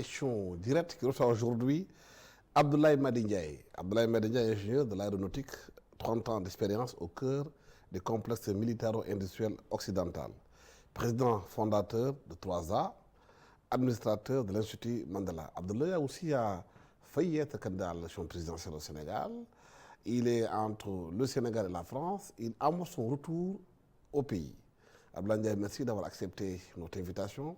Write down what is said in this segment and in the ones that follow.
question directe qui reçoit aujourd'hui Abdoulaye Mady Ndiaye. Abdoulaye Mady Ndiaye, ingénieur de l'aéronautique, 30 ans d'expérience au cœur des complexes militaro-industriels occidental. Président fondateur de 3A, administrateur de l'Institut Mandela. Abdoulaye aussi a failli être candidat à l'élection présidentielle au Sénégal. Il est entre le Sénégal et la France. Il amorce son retour au pays. Abdoulaye Ndiaye, merci d'avoir accepté notre invitation.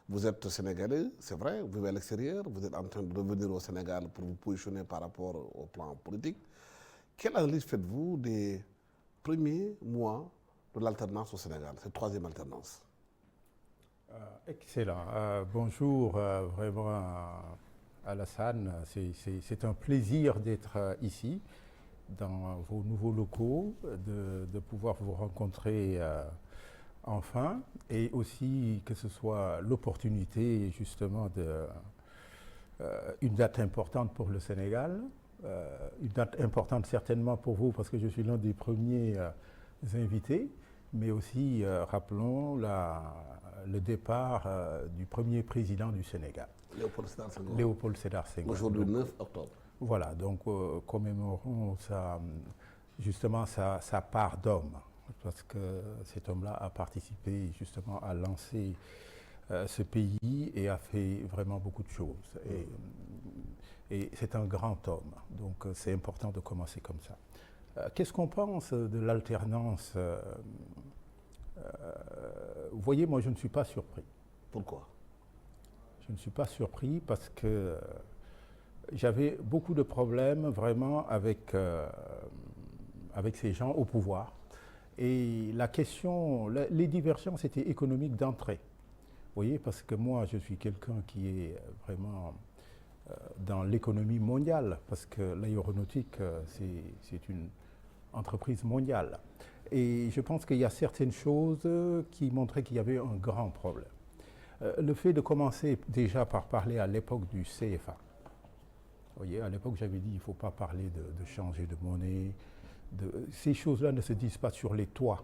Vous êtes Sénégalais, c'est vrai, vous vivez à l'extérieur, vous êtes en train de revenir au Sénégal pour vous positionner par rapport au plan politique. Quelle analyse faites-vous des premiers mois de l'alternance au Sénégal, cette troisième alternance? Excellent. Bonjour, vraiment Alassane. C'est un plaisir d'être ici, dans vos nouveaux locaux, de pouvoir vous rencontrer enfin, et aussi que ce soit l'opportunité justement une date importante pour le Sénégal, une date importante certainement pour vous parce que je suis l'un des premiers invités, mais aussi rappelons le départ du premier président du Sénégal. Léopold Sédar Senghor. Aujourd'hui, le 9 octobre. Voilà, donc commémorons justement sa part d'homme, parce que cet homme-là a participé justement à lancer ce pays et a fait vraiment beaucoup de choses. Et c'est un grand homme, donc c'est important de commencer comme ça. Qu'est-ce qu'on pense de l'alternance? Vous voyez, moi je ne suis pas surpris. Pourquoi? Je ne suis pas surpris parce que j'avais beaucoup de problèmes vraiment avec ces gens au pouvoir. Et la question, les divergences étaient économiques d'entrée. Vous voyez, parce que moi, je suis quelqu'un qui est vraiment dans l'économie mondiale, parce que l'aéronautique, c'est une entreprise mondiale. Et je pense qu'il y a certaines choses qui montraient qu'il y avait un grand problème. Le fait de commencer déjà par parler à l'époque du CFA. Vous voyez, à l'époque, j'avais dit qu'il ne faut pas parler de changer de monnaie. Ces choses-là ne se disent pas sur les toits,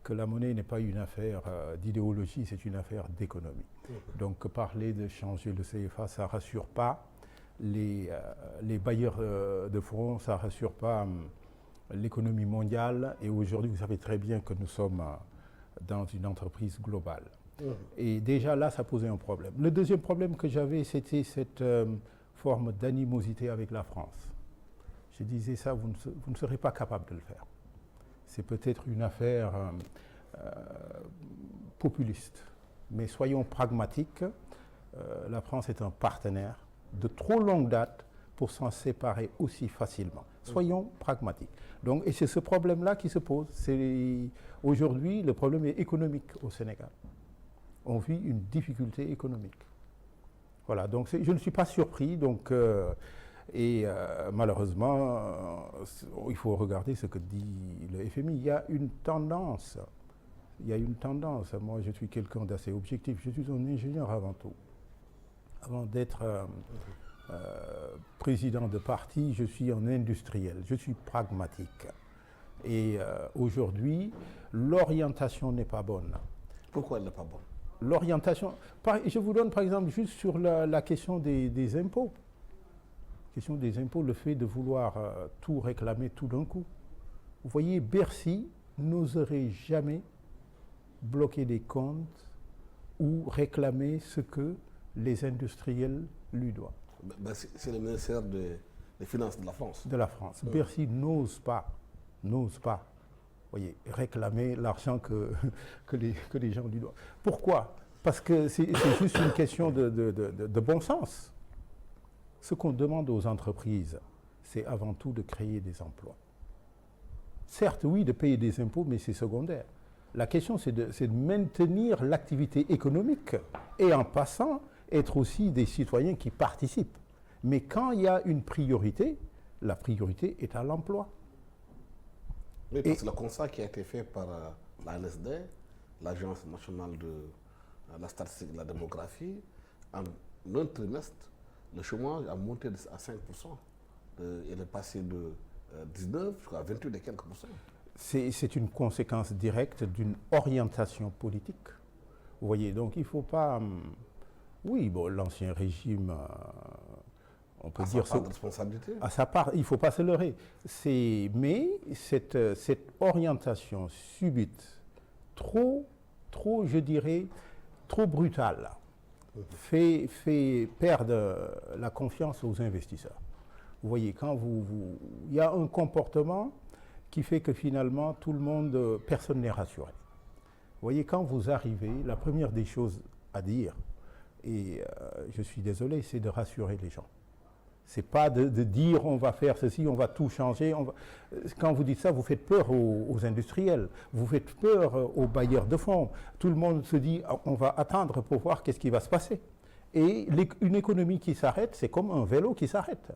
que la monnaie n'est pas une affaire d'idéologie, c'est une affaire d'économie. Donc parler de changer le CFA, ça ne rassure pas les bailleurs de fonds, ça ne rassure pas l'économie mondiale. Et aujourd'hui, vous savez très bien que nous sommes dans une entreprise globale. Et déjà là, ça posait un problème. Le deuxième problème que j'avais, c'était cette forme d'animosité avec la France. Je disais ça, vous ne serez pas capable de le faire. C'est peut-être une affaire populiste, mais soyons pragmatiques. La France est un partenaire de trop longue date pour s'en séparer aussi facilement. Soyons pragmatiques. Donc, et c'est ce problème-là qui se pose. Aujourd'hui, le problème est économique au Sénégal. On vit une difficulté économique. Voilà, donc je ne suis pas surpris. Donc, malheureusement, il faut regarder ce que dit le FMI. Il y a une tendance. Moi, je suis quelqu'un d'assez objectif. Je suis un ingénieur avant tout. Avant d'être président de parti, je suis un industriel. Je suis pragmatique. Et aujourd'hui, l'orientation n'est pas bonne. Pourquoi elle n'est pas bonne? L'orientation. Je vous donne par exemple juste sur la question des impôts. Question des impôts, le fait de vouloir tout réclamer tout d'un coup. Vous voyez, Bercy n'oserait jamais bloquer des comptes ou réclamer ce que les industriels lui doivent. C'est le ministère des Finances de la France. De la France. Bercy n'ose pas, voyez, réclamer l'argent que les gens lui doivent. Pourquoi? Parce que c'est juste une question de bon sens. Ce qu'on demande aux entreprises, c'est avant tout de créer des emplois. Certes, oui, de payer des impôts, mais c'est secondaire. La question, c'est de maintenir l'activité économique et en passant, être aussi des citoyens qui participent. Mais quand il y a une priorité, la priorité est à l'emploi. Oui, parce que le constat qui a été fait par l'ANSD, l'Agence nationale de la statistique et de la démographie, en un trimestre, le chômage a monté à 5%. Il est passé de 19 jusqu'à 28 et quelques pourcents. C'est une conséquence directe d'une orientation politique. Vous voyez, donc il ne faut pas Oui, bon, l'ancien régime, on peut À dire... sa part de responsabilité. À sa part, il ne faut pas se leurrer. Mais cette orientation subite, je dirais, trop brutale, fait perdre la confiance aux investisseurs. Vous voyez, il y a un comportement qui fait que finalement, personne n'est rassuré. Vous voyez, quand vous arrivez, la première des choses à dire, et je suis désolé, c'est de rassurer les gens. C'est pas de dire on va faire ceci, on va tout changer. Quand vous dites ça, vous faites peur aux industriels, vous faites peur aux bailleurs de fonds. Tout le monde se dit on va attendre pour voir qu'est-ce qui va se passer. Et une économie qui s'arrête, c'est comme un vélo qui s'arrête.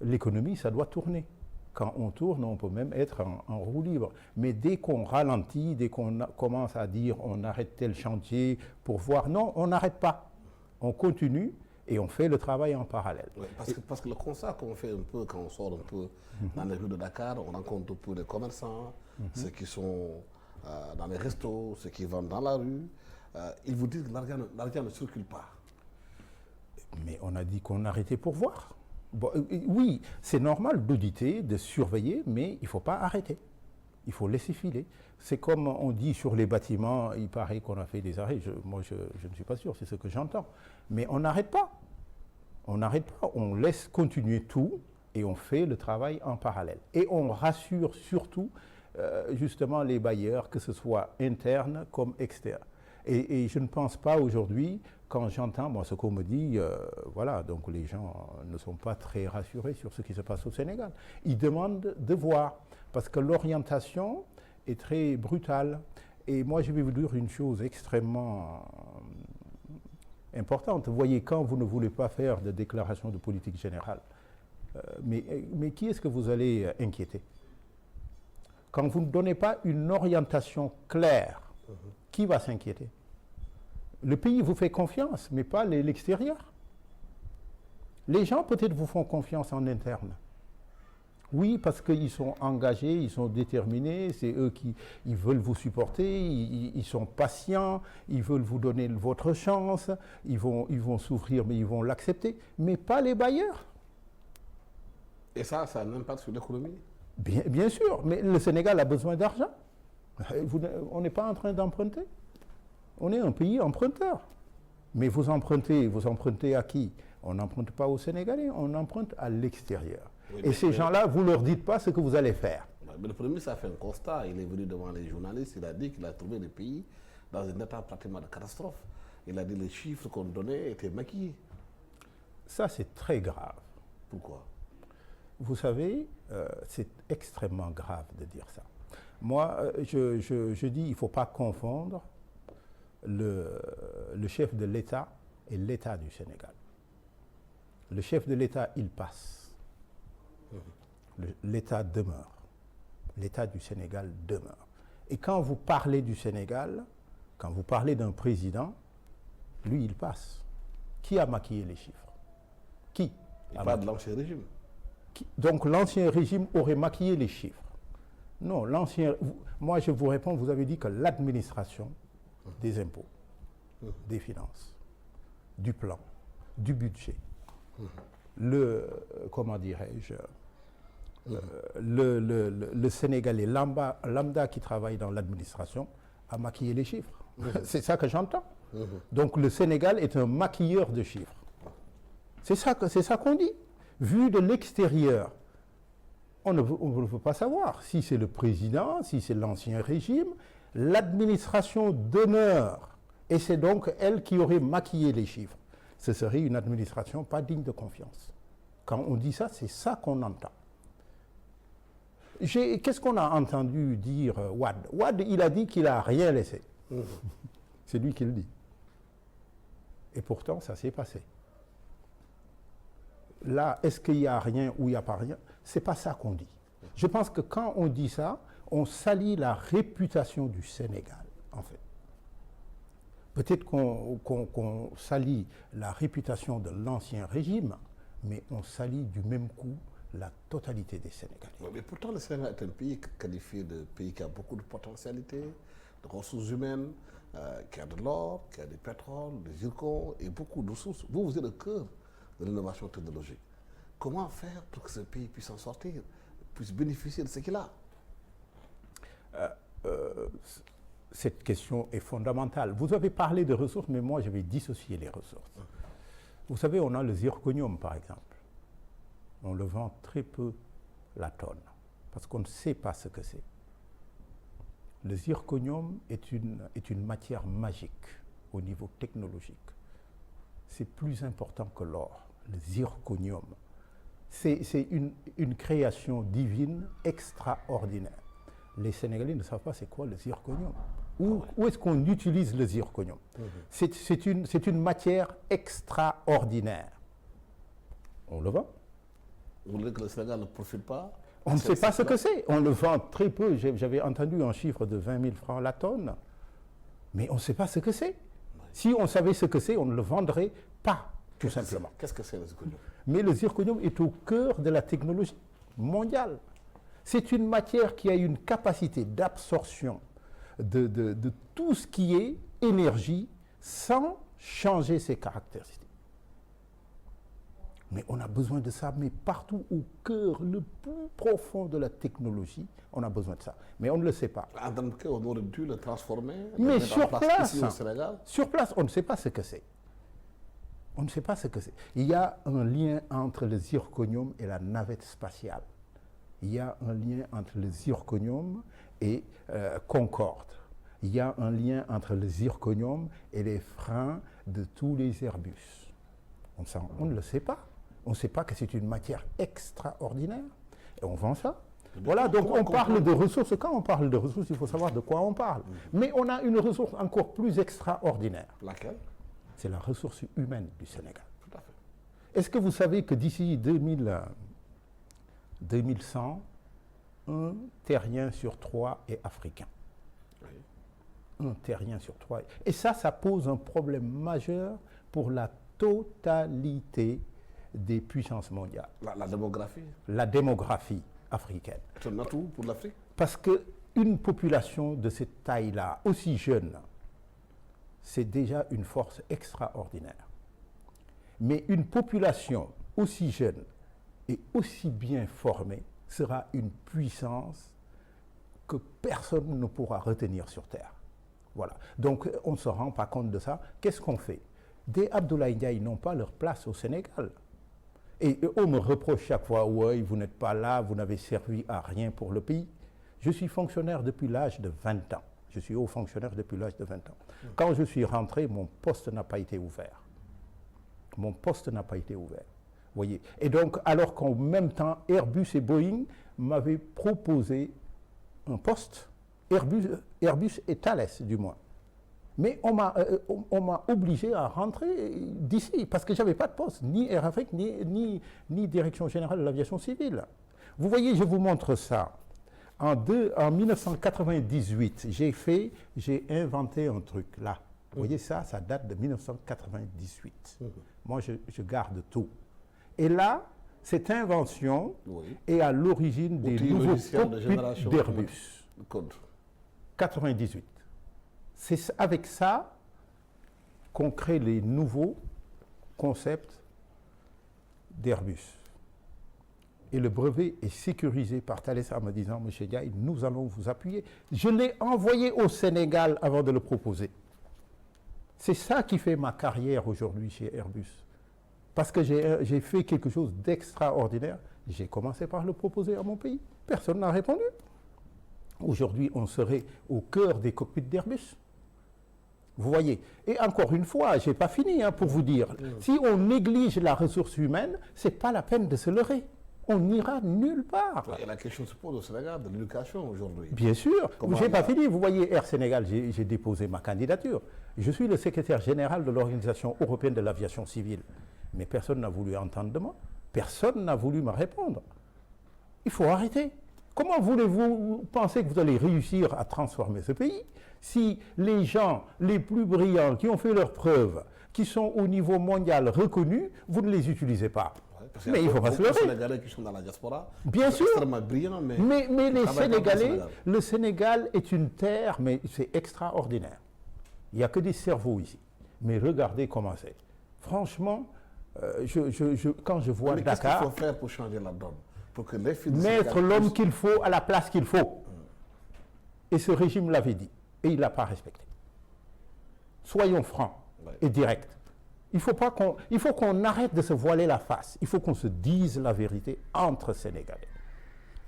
L'économie, ça doit tourner. Quand on tourne, on peut même être en roue libre. Mais dès qu'on ralentit, dès qu'on commence à dire on arrête tel chantier pour voir, non, on n'arrête pas. On continue. Et on fait le travail en parallèle. Oui, parce que le constat qu'on fait un peu quand on sort un peu dans les rues de Dakar, on rencontre un peu les commerçants, ceux qui sont dans les restos, ceux qui vendent dans la rue. Ils vous disent que l'argent ne circule pas. Mais on a dit qu'on arrêtait pour voir. Bon, oui, c'est normal d'auditer, de surveiller, mais il ne faut pas arrêter. Il faut laisser filer. C'est comme on dit sur les bâtiments, il paraît qu'on a fait des arrêts. Moi, je ne suis pas sûr, c'est ce que j'entends. Mais on n'arrête pas. On n'arrête pas. On laisse continuer tout et on fait le travail en parallèle. Et on rassure surtout, justement, les bailleurs, que ce soit interne comme externe. Et je ne pense pas aujourd'hui, quand j'entends ce qu'on me dit, voilà, donc les gens ne sont pas très rassurés sur ce qui se passe au Sénégal. Ils demandent de voir, parce que l'orientation est très brutale. Et moi, je vais vous dire une chose extrêmement importante. Vous voyez, quand vous ne voulez pas faire de déclaration de politique générale, mais qui est-ce que vous allez inquiéter? Quand vous ne donnez pas une orientation claire, qui va s'inquiéter? Le pays vous fait confiance, mais pas l'extérieur. Les gens peut-être vous font confiance en interne. Oui, parce qu'ils sont engagés, ils sont déterminés, c'est eux qui veulent vous supporter, ils sont patients, ils veulent vous donner votre chance, ils vont souffrir, mais ils vont l'accepter, mais pas les bailleurs. Et ça a un impact sur l'économie? Bien sûr, mais le Sénégal a besoin d'argent. On n'est pas en train d'emprunter. On est un pays emprunteur. Mais vous empruntez à qui? On n'emprunte pas aux Sénégalais, on emprunte à l'extérieur. Oui, et ces gens-là, vous ne leur dites pas ce que vous allez faire. Mais le Premier ministre a fait un constat. Il est venu devant les journalistes, il a dit qu'il a trouvé le pays dans un état pratiquement de catastrophe. Il a dit que les chiffres qu'on donnait étaient maquillés. Ça, c'est très grave. Pourquoi? Vous savez, c'est extrêmement grave de dire ça. Moi, je dis qu'il ne faut pas confondre le chef de l'État et l'État du Sénégal. Le chef de l'État, il passe. L'État demeure. L'État du Sénégal demeure. Et quand vous parlez du Sénégal, quand vous parlez d'un président, lui, il passe. Qui a maquillé les chiffres? Qui? Il parle de l'ancien régime. Donc l'ancien régime aurait maquillé les chiffres. Non, moi je vous réponds, vous avez dit que l'administration des impôts, des finances, du plan, du budget, comment dirais-je, le Sénégalais lambda qui travaille dans l'administration a maquillé les chiffres. C'est ça que j'entends. Donc le Sénégal est un maquilleur de chiffres. C'est ça qu'on dit. Vu de l'extérieur, on ne peut pas savoir si c'est le président, si c'est l'ancien régime. L'administration demeure et c'est donc elle qui aurait maquillé les chiffres. Ce serait une administration pas digne de confiance. Quand on dit ça, c'est ça qu'on entend. Qu'est-ce qu'on a entendu dire Wade? Wade, il a dit qu'il n'a rien laissé. C'est lui qui le dit. Et pourtant, ça s'est passé. Là, est-ce qu'il n'y a rien ou il n'y a pas rien? Ce n'est pas ça qu'on dit. Je pense que quand on dit ça, on salit la réputation du Sénégal, en fait. Peut-être qu'on salit la réputation de l'ancien régime, mais on salit du même coup la totalité des Sénégalais. Mais pourtant, le Sénégal est un pays qualifié de pays qui a beaucoup de potentialité, de ressources humaines, qui a de l'or, qui a du pétrole, du zircon et beaucoup de ressources. Vous êtes au cœur de l'innovation technologique. Comment faire pour que ce pays puisse en sortir, puisse bénéficier de ce qu'il a? Cette question est fondamentale. Vous avez parlé de ressources, mais moi je vais dissocier les ressources. Vous savez, on a le zirconium par exemple. On le vend très peu la tonne, parce qu'on ne sait pas ce que c'est. Le zirconium est une matière magique au niveau technologique. C'est plus important que l'or, le zirconium. C'est une création divine extraordinaire. Les Sénégalais ne savent pas c'est quoi le zirconium. Où est-ce qu'on utilise le zirconium? C'est une matière extraordinaire. On le vend. Vous voulez que le Sénégal ne profite pas? On ne sait pas ce que c'est. On le vend très peu. J'avais entendu un chiffre de 20 000 francs la tonne. Mais on ne sait pas ce que c'est. Oui. Si on savait ce que c'est, on ne le vendrait pas, tout simplement. Qu'est-ce que c'est le zirconium? Mais le zirconium est au cœur de la technologie mondiale. C'est une matière qui a une capacité d'absorption de tout ce qui est énergie sans changer ses caractéristiques. Mais on a besoin de ça, mais partout au cœur, le plus profond de la technologie, on a besoin de ça. Mais on ne le sait pas. En tant que on aurait dû le transformer. Mais sur place, ici au Sénégal. Sur place, on ne sait pas ce que c'est. On ne sait pas ce que c'est. Il y a un lien entre le zirconium et la navette spatiale. Il y a un lien entre le zirconium et Concorde. Il y a un lien entre le zirconium et les freins de tous les Airbus. On ne le sait pas. On ne sait pas que c'est une matière extraordinaire. Et on vend ça. Voilà, donc on parle de ressources. Quand on parle de ressources, il faut savoir de quoi on parle. Mais on a une ressource encore plus extraordinaire. Laquelle? C'est la ressource humaine du Sénégal. Tout à fait. Est-ce que vous savez que d'ici 2100, un terrien sur 3 est africain? Oui. Un terrien sur 3. Et ça pose un problème majeur pour la totalité des puissances mondiales. La démographie? La démographie africaine. C'est un atout pour l'Afrique? Parce qu'une population de cette taille-là, aussi jeune, c'est déjà une force extraordinaire. Mais une population aussi jeune et aussi bien formée sera une puissance que personne ne pourra retenir sur Terre. Voilà. Donc on ne se rend pas compte de ça. Qu'est-ce qu'on fait? Des Abdoulaye Ndiaye n'ont pas leur place au Sénégal. Et on me reproche chaque fois, oui, vous n'êtes pas là, vous n'avez servi à rien pour le pays. Je suis fonctionnaire depuis l'âge de 20 ans. Je suis haut fonctionnaire depuis l'âge de 20 ans. Quand je suis rentré, mon poste n'a pas été ouvert. Mon poste n'a pas été ouvert. Voyez. Et donc, alors qu'en même temps, Airbus et Boeing m'avaient proposé un poste, Airbus et Thales du moins. Mais on m'a obligé à rentrer d'ici, parce que je n'avais pas de poste, ni Air Afrique, ni Direction Générale de l'Aviation Civile. Vous voyez, je vous montre ça. En 1998, j'ai inventé un truc, là. Vous voyez ça date de 1998. Moi, je garde tout. Et là, cette invention est à l'origine des nouveaux cockpits d'Airbus. Code. 98. C'est avec ça qu'on crée les nouveaux concepts d'Airbus. Et le brevet est sécurisé par Thales en me disant, Monsieur Ndiaye, nous allons vous appuyer. Je l'ai envoyé au Sénégal avant de le proposer. C'est ça qui fait ma carrière aujourd'hui chez Airbus. Parce que j'ai fait quelque chose d'extraordinaire. J'ai commencé par le proposer à mon pays. Personne n'a répondu. Aujourd'hui, on serait au cœur des cockpits d'Airbus. Vous voyez. Et encore une fois, je n'ai pas fini pour vous dire. Si on néglige la ressource humaine, ce n'est pas la peine de se leurrer. On n'ira nulle part. Et la question se pose au Sénégal de l'éducation aujourd'hui. Bien sûr. Je n'ai pas fini. Vous voyez, Air Sénégal, j'ai déposé ma candidature. Je suis le secrétaire général de l'Organisation européenne de l'aviation civile. Mais personne n'a voulu entendre de moi. Personne n'a voulu me répondre. Il faut arrêter. Comment voulez-vous penser que vous allez réussir à transformer ce pays si les gens les plus brillants qui ont fait leurs preuves, qui sont au niveau mondial reconnus, vous ne les utilisez pas? Parce qu'il Mais y a il faut pas se beaucoup de leurrer. Sénégalais qui sont dans la diaspora. Bien Ils sont sûr. extrêmement brillants, mais Mais ils les travaillent pas au Sénégalais, Sénégal. le Sénégal est une terre, mais c'est extraordinaire. Il n'y a que des cerveaux ici. Mais regardez comment c'est. Franchement, quand je vois Mais qu'est-ce qu'il Dakar, faut faire pour changer la donne? Pour que les filles du mettre Sénégal l'homme puissent- qu'il faut à la place qu'il faut. Et ce régime l'avait dit. Et il ne l'a pas respecté. Soyons francs Ouais. et directs. Il faut qu'on arrête de se voiler la face. Il faut qu'on se dise la vérité entre Sénégalais.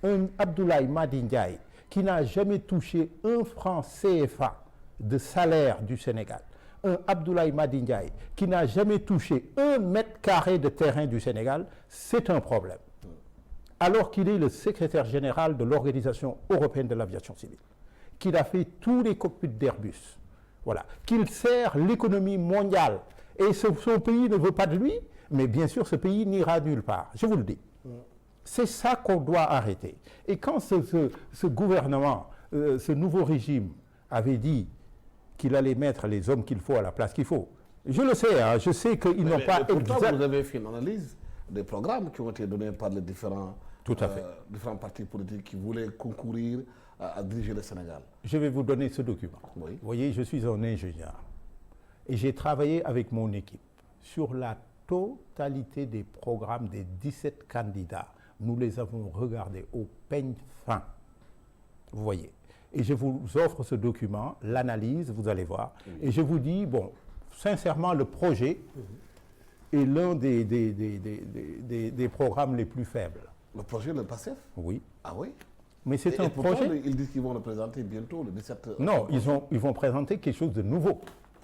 Un Abdoulaye Madi Ndiaye qui n'a jamais touché un franc CFA de salaire du Sénégal. Un Abdoulaye Madi Ndiaye qui n'a jamais touché 1 mètre carré de terrain du Sénégal, c'est un problème. Alors qu'il est le secrétaire général de l'Organisation européenne de l'aviation civile, qu'il a fait tous les cockpits d'Airbus, voilà, qu'il sert l'économie mondiale, et son pays ne veut pas de lui, mais bien sûr ce pays n'ira nulle part, je vous le dis. C'est ça qu'on doit arrêter. Et quand ce gouvernement, ce nouveau régime avait dit qu'il allait mettre les hommes qu'il faut à la place qu'il faut, je le sais, hein, je sais qu'ils n'ont pas pourtant, exact- vous avez fait une analyse des programmes qui ont été donnés par les différents partis politiques qui voulaient concourir à diriger le Sénégal. Je vais vous donner ce document. Oui. Vous voyez, je suis un ingénieur. Et j'ai travaillé avec mon équipe sur la totalité des programmes des 17 candidats. Nous les avons regardés au peigne fin. Vous voyez. Et je vous offre ce document, l'analyse, vous allez voir. Oui. Et je vous dis, bon, sincèrement, le projet est l'un des programmes les plus faibles. Le projet, le PASTEF? Oui. Ah oui? Mais c'est un pourtant, projet... Ils disent qu'ils vont le présenter bientôt, le 17... Non, ils vont présenter quelque chose de nouveau.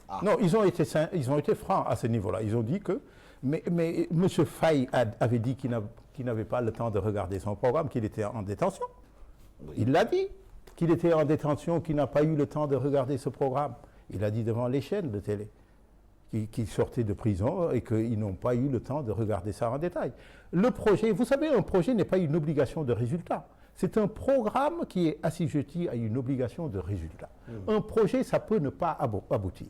Ah. Non, ils ont été francs à ce niveau-là. Ils ont dit que... Mais M. Faye avait dit qu'il n'avait pas le temps de regarder son programme, qu'il était en détention. Oui. Il l'a dit, qu'il était en détention, qu'il n'a pas eu le temps de regarder ce programme. Il a dit devant les chaînes de télé qu'il sortait de prison et qu'ils n'ont pas eu le temps de regarder ça en détail. Le projet, vous savez, un projet n'est pas une obligation de résultat. C'est un programme qui est assujetti à une obligation de résultat. Un projet, ça peut ne pas aboutir.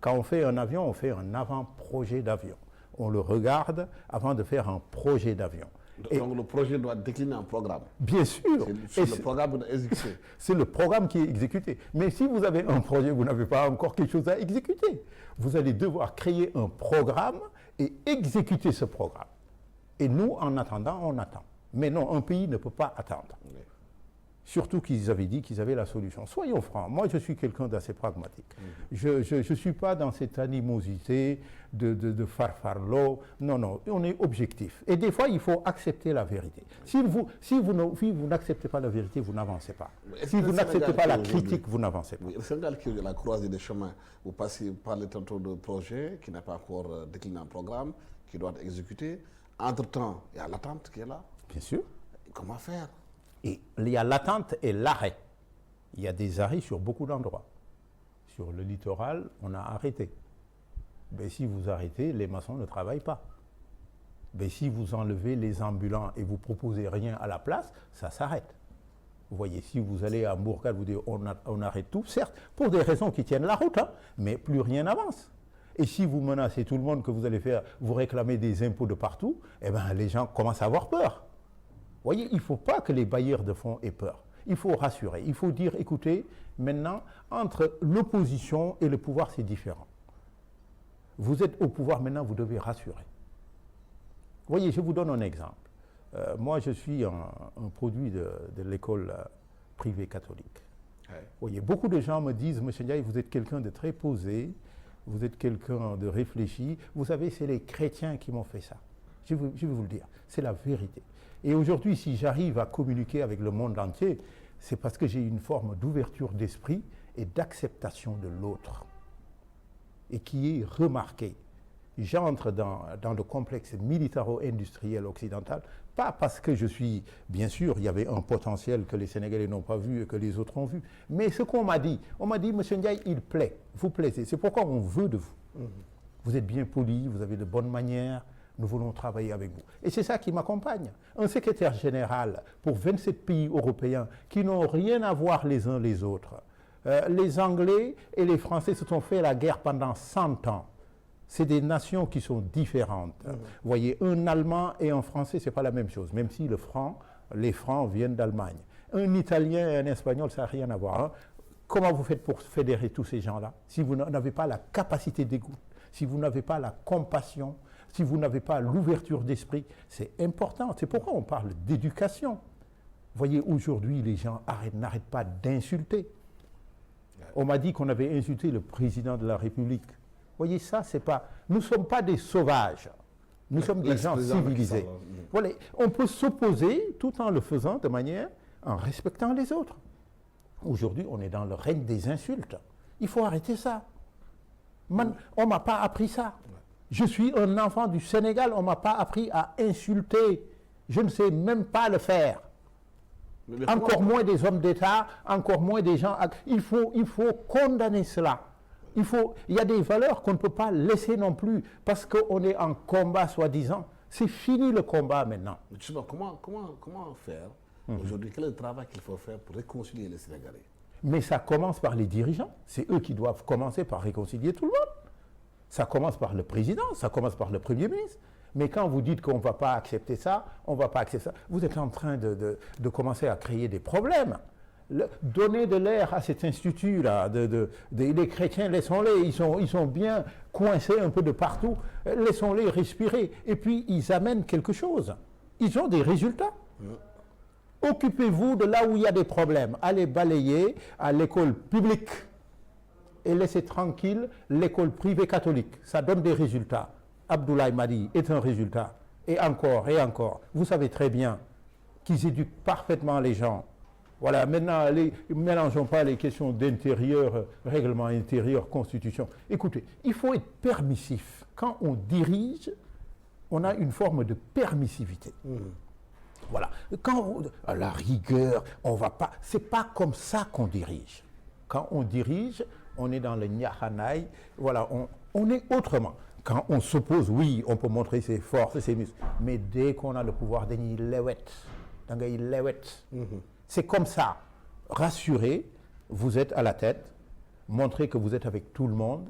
Quand on fait un avion, on fait un avant-projet d'avion. On le regarde avant de faire un projet d'avion. Donc le projet doit décliner en programme. Bien sûr. C'est le programme exécuté. C'est le programme qui est exécuté. Mais si vous avez un projet, vous n'avez pas encore quelque chose à exécuter. Vous allez devoir créer un programme et exécuter ce programme. Et nous, en attendant, on attend. Mais non, un pays ne peut pas attendre. Oui. Surtout qu'ils avaient dit qu'ils avaient la solution. Soyons francs, moi je suis quelqu'un d'assez pragmatique. Je ne suis pas dans cette animosité de farfarlot. Non, non, on est objectif. Et des fois, il faut accepter la vérité. Si vous n'acceptez pas la vérité, vous n'avancez pas. Si vous n'acceptez pas la critique, vous n'avancez pas. Oui, le Sénégal qui est à la croisée des chemins, vous parlez tantôt de projet qui n'a pas encore décliné en programme, qui doit être exécuté. Entre-temps, il y a l'attente qui est là. Bien sûr. Comment faire? Et il y a l'attente et l'arrêt. Il y a des arrêts sur beaucoup d'endroits. Sur le littoral, on a arrêté. Mais si vous arrêtez, les maçons ne travaillent pas. Mais si vous enlevez les ambulants et vous proposez rien à la place, ça s'arrête. Vous voyez, si vous allez à Mourkal, vous dites on arrête tout, certes, pour des raisons qui tiennent la route, hein, mais plus rien n'avance. Et si vous menacez tout le monde que vous allez faire, vous réclamez des impôts de partout, eh bien les gens commencent à avoir peur. Vous voyez, il ne faut pas que les bailleurs de fonds aient peur. Il faut rassurer. Il faut dire, écoutez, maintenant, entre l'opposition et le pouvoir, c'est différent. Vous êtes au pouvoir, maintenant, vous devez rassurer. Vous voyez, je vous donne un exemple. Moi, je suis un produit de l'école privée catholique. Ouais. Vous voyez, beaucoup de gens me disent, Monsieur Ndiaye, vous êtes quelqu'un de très posé, vous êtes quelqu'un de réfléchi. Vous savez, c'est les chrétiens qui m'ont fait ça. Je vais vous le dire, c'est la vérité. Et aujourd'hui, si j'arrive à communiquer avec le monde entier, c'est parce que j'ai une forme d'ouverture d'esprit et d'acceptation de l'autre, et qui est remarquée. J'entre dans le complexe militaro-industriel occidental, pas parce que je suis, bien sûr, il y avait un potentiel que les Sénégalais n'ont pas vu et que les autres ont vu, mais ce qu'on m'a dit, Monsieur Ndiaye, il plaît, vous plaisez, c'est pourquoi on veut de vous. Vous êtes bien poli, vous avez de bonnes manières, nous voulons travailler avec vous. Et c'est ça qui m'accompagne. Un secrétaire général pour 27 pays européens qui n'ont rien à voir les uns les autres. Les Anglais et les Français se sont fait la guerre pendant 100 ans. C'est des nations qui sont différentes. Vous voyez, un Allemand et un Français, ce n'est pas la même chose, même si les francs viennent d'Allemagne. Un Italien et un Espagnol, ça n'a rien à voir. Hein. Comment vous faites pour fédérer tous ces gens-là si vous n'avez pas la capacité d'écoute, si vous n'avez pas la compassion, si vous n'avez pas l'ouverture d'esprit? C'est important. C'est pourquoi on parle d'éducation. Vous voyez, aujourd'hui, les gens n'arrêtent pas d'insulter. On m'a dit qu'on avait insulté le président de la République. Vous voyez, ça, c'est pas... Nous ne sommes pas des sauvages. Nous sommes des gens civilisés. Voilà. On peut s'opposer tout en le faisant de manière... en respectant les autres. Aujourd'hui, on est dans le règne des insultes. Il faut arrêter ça. On ne m'a pas appris ça. Je suis un enfant du Sénégal, on ne m'a pas appris à insulter. Je ne sais même pas le faire. Encore moins des hommes d'État, encore moins des gens... Il faut condamner cela. Il y a des valeurs qu'on ne peut pas laisser non plus parce qu'on est en combat, soi-disant. C'est fini le combat maintenant. Justement, comment faire aujourd'hui? Quel est le travail qu'il faut faire pour réconcilier les Sénégalais? Mais ça commence par les dirigeants. C'est eux qui doivent commencer par réconcilier tout le monde. Ça commence par le président, ça commence par le Premier ministre. Mais quand vous dites qu'on ne va pas accepter ça, on ne va pas accepter ça, vous êtes en train de commencer à créer des problèmes. Donner de l'air à cet institut-là, les chrétiens, laissons-les, ils sont bien coincés un peu de partout, laissons-les respirer. Et puis, ils amènent quelque chose. Ils ont des résultats. Occupez-vous de là où il y a des problèmes. Allez balayer à l'école publique et laissez tranquille l'école privée catholique. Ça donne des résultats. Abdoulaye Madi est un résultat. Et encore, et encore. Vous savez très bien qu'ils éduquent parfaitement les gens. Voilà, maintenant, ne mélangeons pas les questions d'intérieur, règlement intérieur, constitution. Écoutez, il faut être permissif. Quand on dirige, on a une forme de permissivité. Voilà. Quand à la rigueur, on va pas... C'est pas comme ça qu'on dirige. Quand on dirige, on est dans le nyahanaï. Voilà, on est autrement. Quand on s'oppose, oui, on peut montrer ses forces et ses muscles. Mais dès qu'on a le pouvoir, c'est comme ça. Rassurez, vous êtes à la tête, montrez que vous êtes avec tout le monde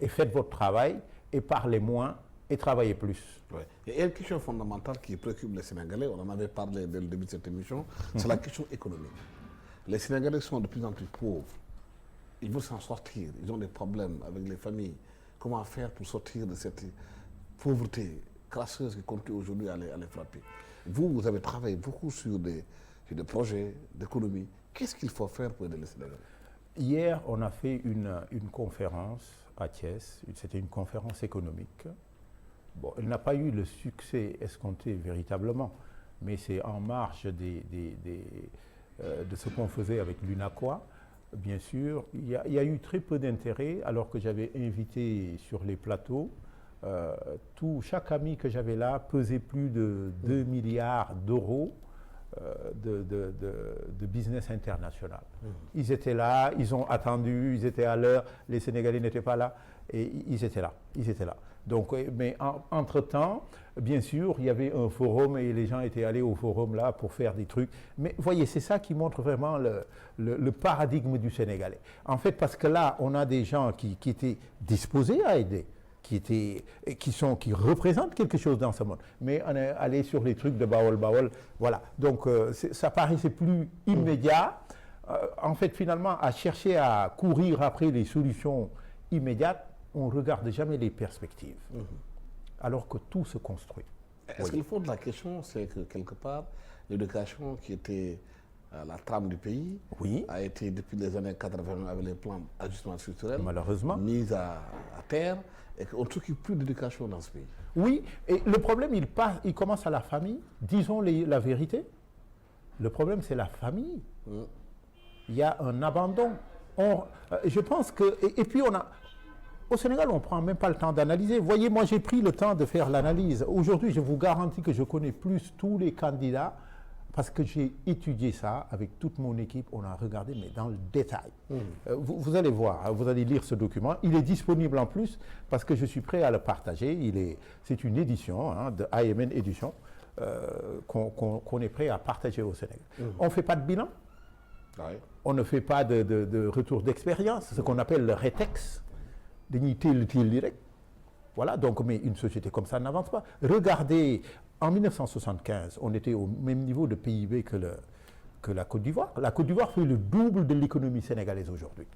et faites votre travail et parlez moins et travaillez plus. Ouais. Il y a une question fondamentale qui préoccupe les Sénégalais, on en avait parlé dès le début de cette émission, c'est la question économique. Les Sénégalais sont de plus en plus pauvres. Ils veulent s'en sortir, ils ont des problèmes avec les familles. Comment faire pour sortir de cette pauvreté crasseuse qui continue aujourd'hui à les frapper? Vous avez travaillé beaucoup sur des projets d'économie. Qu'est-ce qu'il faut faire pour aider les Sénégalais? Hier, on a fait une conférence à Thiès. C'était une conférence économique. Bon, elle n'a pas eu le succès escompté véritablement, mais c'est en marge de ce qu'on faisait avec l'UNACOIS. Bien sûr, il y a eu très peu d'intérêt, alors que j'avais invité sur les plateaux. Chaque ami que j'avais là pesait plus de 2 milliards d'euros de business international. Ils étaient là, ils ont attendu, ils étaient à l'heure, les Sénégalais n'étaient pas là, et ils étaient là. Donc, mais entre-temps, bien sûr, il y avait un forum et les gens étaient allés au forum là pour faire des trucs. Mais vous voyez, c'est ça qui montre vraiment le paradigme du Sénégalais. En fait, parce que là, on a des gens qui étaient disposés à aider, qui représentent quelque chose dans ce monde. Mais on est allé sur les trucs de Bawol, voilà. Donc, ça paraissait plus immédiat. En fait, finalement, à chercher à courir après les solutions immédiates, on ne regarde jamais les perspectives, alors que tout se construit. Est-ce que le fond de la question, c'est que quelque part, l'éducation qui était la trame du pays a été, depuis les années 80, avec les plans d'ajustement structurel, malheureusement, mise à terre, et qu'on ne s'occupe plus d'éducation dans ce pays? Oui, et le problème, il commence à la famille. Disons la vérité. Le problème, c'est la famille. Il y a un abandon. Je pense que... Et puis, au Sénégal, on ne prend même pas le temps d'analyser. Vous voyez, moi, j'ai pris le temps de faire l'analyse. Aujourd'hui, je vous garantis que je connais plus tous les candidats parce que j'ai étudié ça avec toute mon équipe. On a regardé, mais dans le détail. Vous allez voir, vous allez lire ce document. Il est disponible en plus parce que je suis prêt à le partager. C'est une édition de AMN Édition qu'on est prêt à partager au Sénégal. On ne fait pas de bilan. On ne fait pas de retour d'expérience, ce qu'on appelle le rétex. Voilà, donc, mais une société comme ça n'avance pas. Regardez, en 1975, on était au même niveau de PIB que la Côte d'Ivoire. La Côte d'Ivoire fait le double de l'économie sénégalaise aujourd'hui,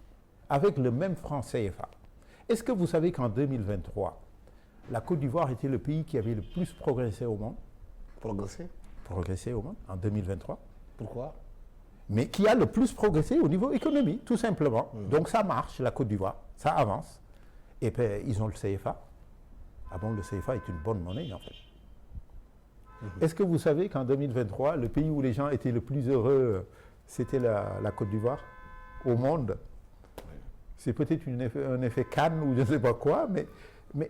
avec le même franc CFA. Est-ce que vous savez qu'en 2023, la Côte d'Ivoire était le pays qui avait le plus progressé au monde? Progressé au monde, en 2023. Pourquoi? Mais qui a le plus progressé au niveau économique, tout simplement. Donc ça marche, la Côte d'Ivoire, ça avance. Et puis ils ont le CFA. Ah bon, le CFA est une bonne monnaie en fait. Est-ce que vous savez qu'en 2023, le pays où les gens étaient le plus heureux, c'était la Côte d'Ivoire au monde? C'est peut-être un effet Cannes ou je ne sais pas quoi, mais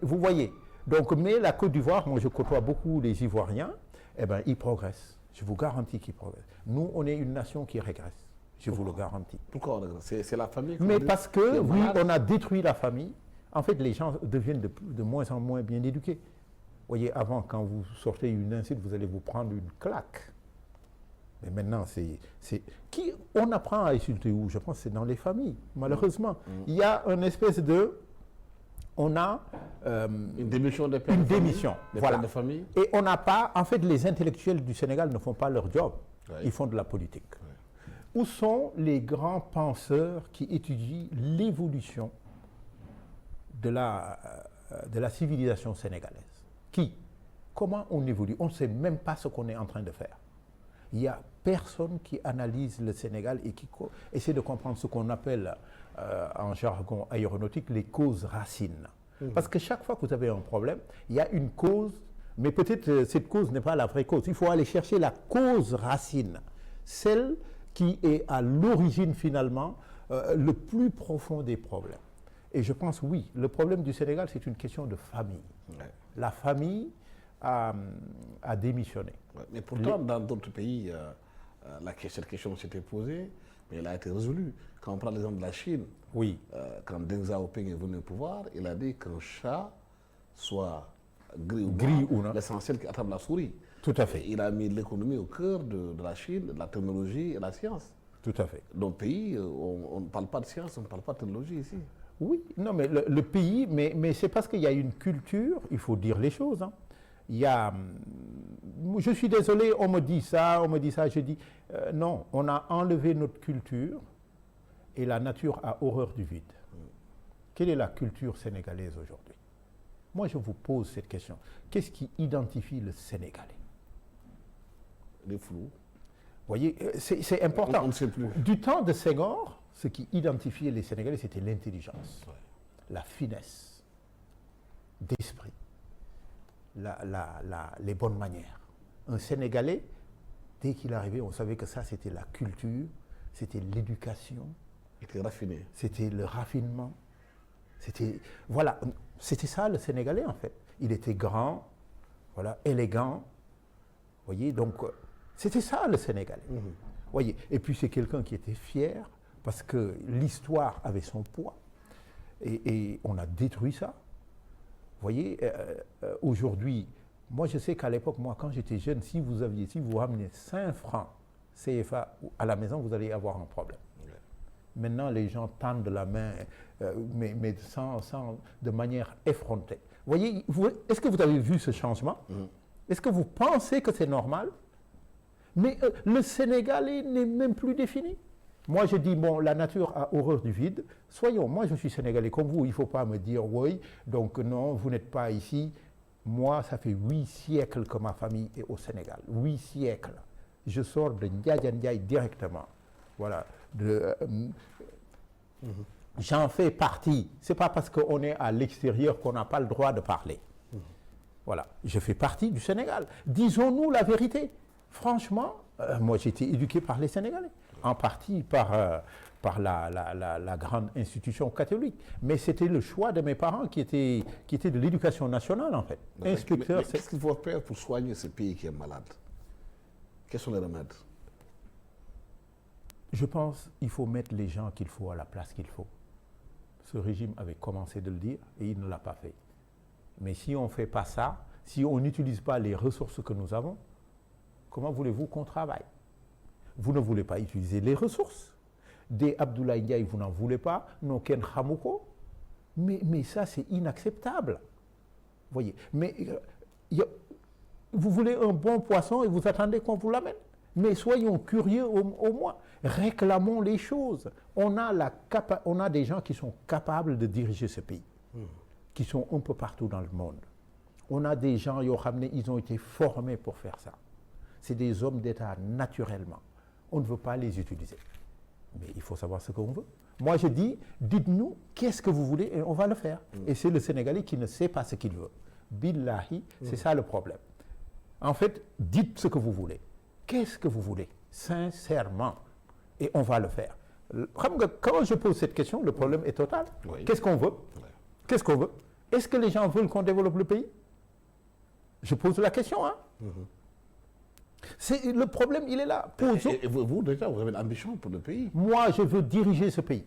vous voyez. Donc, mais la Côte d'Ivoire, moi je côtoie beaucoup les Ivoiriens, eh bien ils progressent. Je vous garantis qu'ils progressent. Nous, on est une nation qui régresse. Je vous le garantis. Pourquoi on régresse? C'est la famille. Mais parce que, oui, on a détruit la famille. En fait, les gens deviennent de moins en moins bien éduqués. Vous voyez, avant, quand vous sortez une insulte, vous allez vous prendre une claque. Mais maintenant, qui on apprend à insulter où? Je pense que c'est dans les familles, malheureusement. Il y a une espèce de... On a une démission des pères une de famille, démission, des voilà. pères de famille. Et on n'a pas... En fait, les intellectuels du Sénégal ne font pas leur job. Ouais. Ils font de la politique. Ouais. Où sont les grands penseurs qui étudient l'évolution de la civilisation sénégalaise? Qui? Comment on évolue? On ne sait même pas ce qu'on est en train de faire. Il n'y a personne qui analyse le Sénégal et qui essaie de comprendre ce qu'on appelle en jargon aéronautique les causes racines. Parce que chaque fois que vous avez un problème, il y a une cause, mais peut-être cette cause n'est pas la vraie cause. Il faut aller chercher la cause racine, celle qui est à l'origine finalement le plus profond des problèmes. Et je pense, oui, le problème du Sénégal, c'est une question de famille. Ouais. La famille a démissionné. Ouais, mais pourtant, dans d'autres pays, cette question s'était posée, mais elle a été résolue. Quand on prend l'exemple de la Chine, oui. Quand Deng Xiaoping est venu au pouvoir, il a dit qu'un chat soit gris ou non, l'essentiel qui attrape la souris. Tout à fait. Et il a mis l'économie au cœur de la Chine, de la technologie et de la science. Tout à fait. Dans le pays, on ne parle pas de science, on ne parle pas de technologie ici. Oui, non, mais le pays, mais c'est parce qu'il y a une culture, il faut dire les choses. Hein. Il y a, je suis désolé, on me dit ça, je dis, non, on a enlevé notre culture et la nature a horreur du vide. Quelle est la culture sénégalaise aujourd'hui? Moi, je vous pose cette question. Qu'est-ce qui identifie le Sénégalais? Les flous. Vous voyez, c'est important. On ne sait plus. Du temps de Senghor, ce qui identifiait les Sénégalais, c'était l'intelligence, la finesse d'esprit, les bonnes manières. Un Sénégalais, dès qu'il arrivait, on savait que ça, c'était la culture, c'était l'éducation. Il était raffiné. C'était le raffinement. Voilà, c'était ça le Sénégalais, en fait. Il était grand, voilà, élégant. Vous voyez, donc, c'était ça le Sénégalais. Voyez, et puis c'est quelqu'un qui était fier, parce que l'histoire avait son poids, et on a détruit ça. Vous voyez, aujourd'hui, moi je sais qu'à l'époque, moi quand j'étais jeune, si vous ramenez 5 francs CFA à la maison, vous allez avoir un problème. Ouais. Maintenant, les gens tendent la main, mais de manière effrontée. Vous voyez, est-ce que vous avez vu ce changement? Est-ce que vous pensez que c'est normal? Mais le Sénégalais n'est même plus défini. Moi, je dis, bon, la nature a horreur du vide. Soyons, moi, je suis Sénégalais comme vous. Il ne faut pas me dire, oui, donc non, vous n'êtes pas ici. Moi, ça fait 8 siècles que ma famille est au Sénégal. 8 siècles. Je sors de Ndiaye directement. Voilà. J'en fais partie. Ce n'est pas parce qu'on est à l'extérieur qu'on n'a pas le droit de parler. Voilà. Je fais partie du Sénégal. Disons-nous la vérité. Franchement, moi j'ai été éduqué par les Sénégalais, en partie par la grande institution catholique. Mais c'était le choix de mes parents qui était de l'éducation nationale en fait. Inspecteur. Mais qu'est-ce qu'il faut faire pour soigner ce pays qui est malade? Quels sont les remèdes? Je pense qu'il faut mettre les gens qu'il faut à la place qu'il faut. Ce régime avait commencé de le dire et il ne l'a pas fait. Mais si on ne fait pas ça, si on n'utilise pas les ressources que nous avons, comment voulez-vous qu'on travaille? Vous ne voulez pas utiliser les ressources. Des Abdoulaye Ndiaye, vous n'en voulez pas. Non, Ken Khamouko. Mais ça, c'est inacceptable. Voyez. Mais vous voulez un bon poisson et vous attendez qu'on vous l'amène. Mais soyons curieux au moins. Réclamons les choses. On a des gens qui sont capables de diriger ce pays, qui sont un peu partout dans le monde. On a des gens, ils ont été formés pour faire ça. C'est des hommes d'État naturellement. On ne veut pas les utiliser. Mais il faut savoir ce qu'on veut. Moi, je dis, dites-nous qu'est-ce que vous voulez et on va le faire. Et c'est le Sénégalais qui ne sait pas ce qu'il veut. Billahi, c'est ça le problème. En fait, dites ce que vous voulez. Qu'est-ce que vous voulez? Sincèrement. Et on va le faire. Quand je pose cette question, le problème est total. Oui. Qu'est-ce qu'on veut? Qu'est-ce qu'on veut? Est-ce que les gens veulent qu'on développe le pays? Je pose la question, hein? Le problème, il est là. Et vous, déjà, vous avez une ambition pour le pays? Moi, je veux diriger ce pays.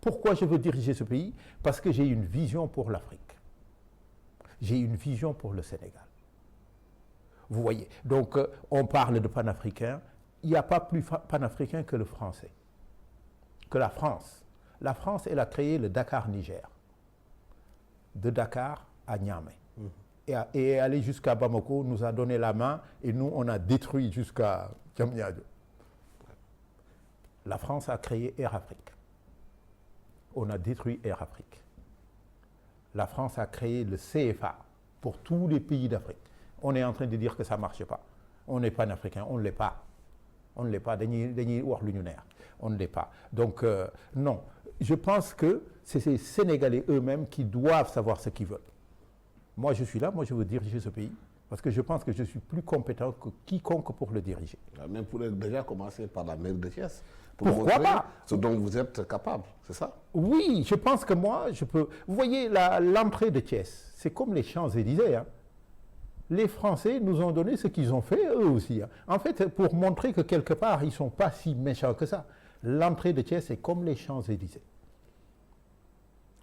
Pourquoi je veux diriger ce pays? Parce que j'ai une vision pour l'Afrique. J'ai une vision pour le Sénégal. Vous voyez. Donc, on parle de panafricain. Il n'y a pas plus panafricain que le français, que la France. La France, elle a créé le Dakar-Niger. De Dakar à Niamey. Et aller jusqu'à Bamako, nous a donné la main et nous, on a détruit jusqu'à Diamniadio. La France a créé Air Afrique. On a détruit Air Afrique. La France a créé le CFA pour tous les pays d'Afrique. On est en train de dire que ça ne marche pas. On n'est pas panafricain, on ne l'est pas. On ne l'est pas. On ne l'est pas. Donc, non. Je pense que c'est ces Sénégalais eux-mêmes qui doivent savoir ce qu'ils veulent. Moi, je suis là, moi, je veux diriger ce pays. Parce que je pense que je suis plus compétent que quiconque pour le diriger. Mais vous pouvez déjà commencer par la mairie de Thiès. Pourquoi pas? Ce dont vous êtes capable, c'est ça? Oui, je pense que moi, je peux... Vous voyez, l'entrée de Thiès, c'est comme les Champs-Élysées. Hein. Les Français nous ont donné ce qu'ils ont fait, eux aussi. Hein. En fait, pour montrer que quelque part, ils ne sont pas si méchants que ça. L'entrée de Thiès, c'est comme les Champs-Élysées.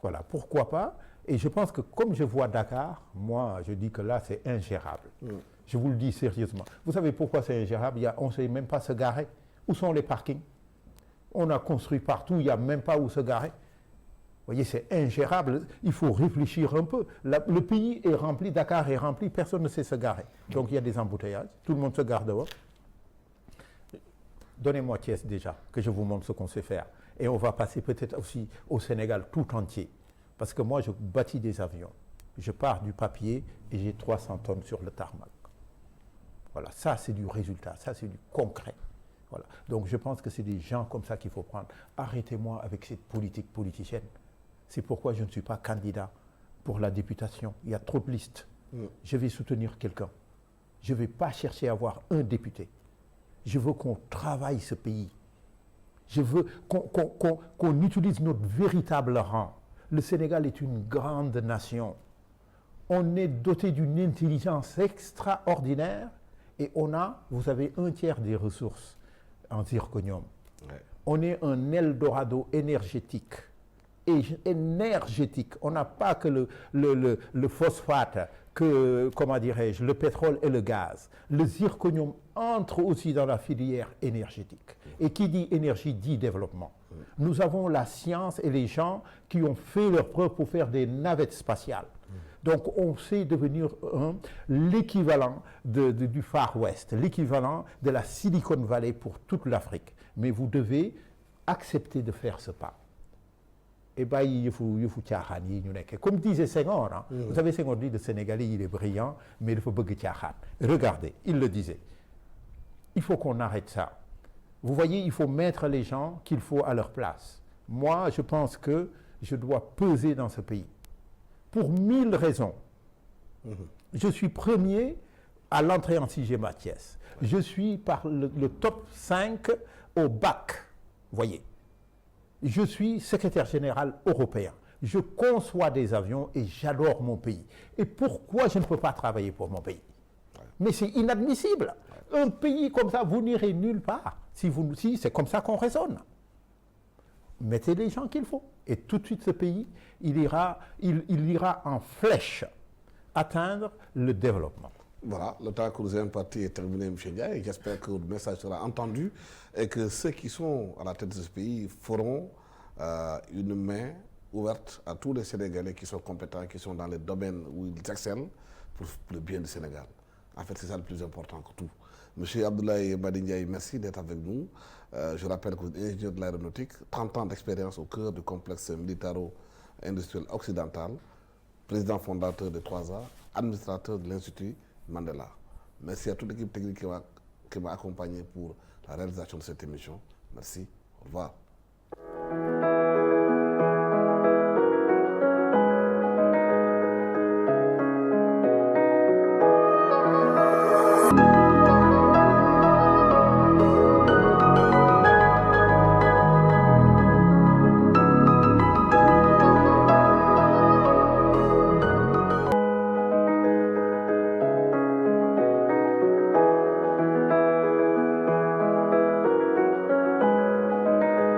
Voilà, pourquoi pas? Et je pense que comme je vois Dakar, moi, je dis que là, c'est ingérable. Je vous le dis sérieusement. Vous savez pourquoi c'est ingérable? On ne sait même pas se garer. Où sont les parkings? On a construit partout, il n'y a même pas où se garer. Vous voyez, c'est ingérable. Il faut réfléchir un peu. Le pays est rempli, Dakar est rempli, personne ne sait se garer. Donc il y a des embouteillages, tout le monde se gare dehors. Donnez-moi Thiès déjà, que je vous montre ce qu'on sait faire. Et on va passer peut-être aussi au Sénégal tout entier. Parce que moi, je bâtis des avions. Je pars du papier et j'ai 300 tonnes sur le tarmac. Voilà, ça c'est du résultat, ça c'est du concret. Voilà. Donc je pense que c'est des gens comme ça qu'il faut prendre. Arrêtez-moi avec cette politique politicienne. C'est pourquoi je ne suis pas candidat pour la députation. Il y a trop de listes. Je vais soutenir quelqu'un. Je ne vais pas chercher à avoir un député. Je veux qu'on travaille ce pays. Je veux qu'on utilise notre véritable rang. Le Sénégal est une grande nation. On est doté d'une intelligence extraordinaire et vous avez un tiers des ressources en zirconium. Ouais. On est un Eldorado énergétique. On n'a pas que le phosphate, comment dirais-je, le pétrole et le gaz. Le zirconium entre aussi dans la filière énergétique. Et qui dit énergie dit développement. Nous avons la science et les gens qui ont fait leurs preuves pour faire des navettes spatiales. Donc on sait devenir l'équivalent du Far West, l'équivalent de la Silicon Valley pour toute l'Afrique. Mais vous devez accepter de faire ce pas. Et bien, il faut comme disait Senghor, hein, vous savez, Senghor dit le Sénégalais, il est brillant, mais il faut bugger Tchahan. Regardez, il le disait. Il faut qu'on arrête ça. Vous voyez, il faut mettre les gens qu'il faut à leur place. Moi, je pense que je dois peser dans ce pays. Pour 1000 raisons. Je suis premier à l'entrée en CIGEMA à Thiès. Je suis par le top 5 au bac. Voyez. Je suis secrétaire général européen. Je conçois des avions et j'adore mon pays. Et pourquoi je ne peux pas travailler pour mon pays? Mais c'est inadmissible. Un pays comme ça, vous n'irez nulle part. Si c'est comme ça qu'on raisonne. Mettez les gens qu'il faut. Et tout de suite, ce pays, il ira en flèche atteindre le développement. Voilà, le temps que nous avons parti est terminé, M. Ndiaye. J'espère que votre message sera entendu et que ceux qui sont à la tête de ce pays feront une main ouverte à tous les Sénégalais qui sont compétents, qui sont dans les domaines où ils excellent pour le bien du Sénégal. En fait, c'est ça le plus important que tout. Monsieur Abdoulaye Mady Ndiaye, merci d'être avec nous. Je rappelle que vous êtes ingénieur de l'aéronautique, 30 ans d'expérience au cœur du complexe militaro-industriel occidental, président fondateur de 3A, administrateur de l'Institut Mandela. Merci à toute l'équipe technique qui m'a accompagné pour la réalisation de cette émission. Merci. Au revoir.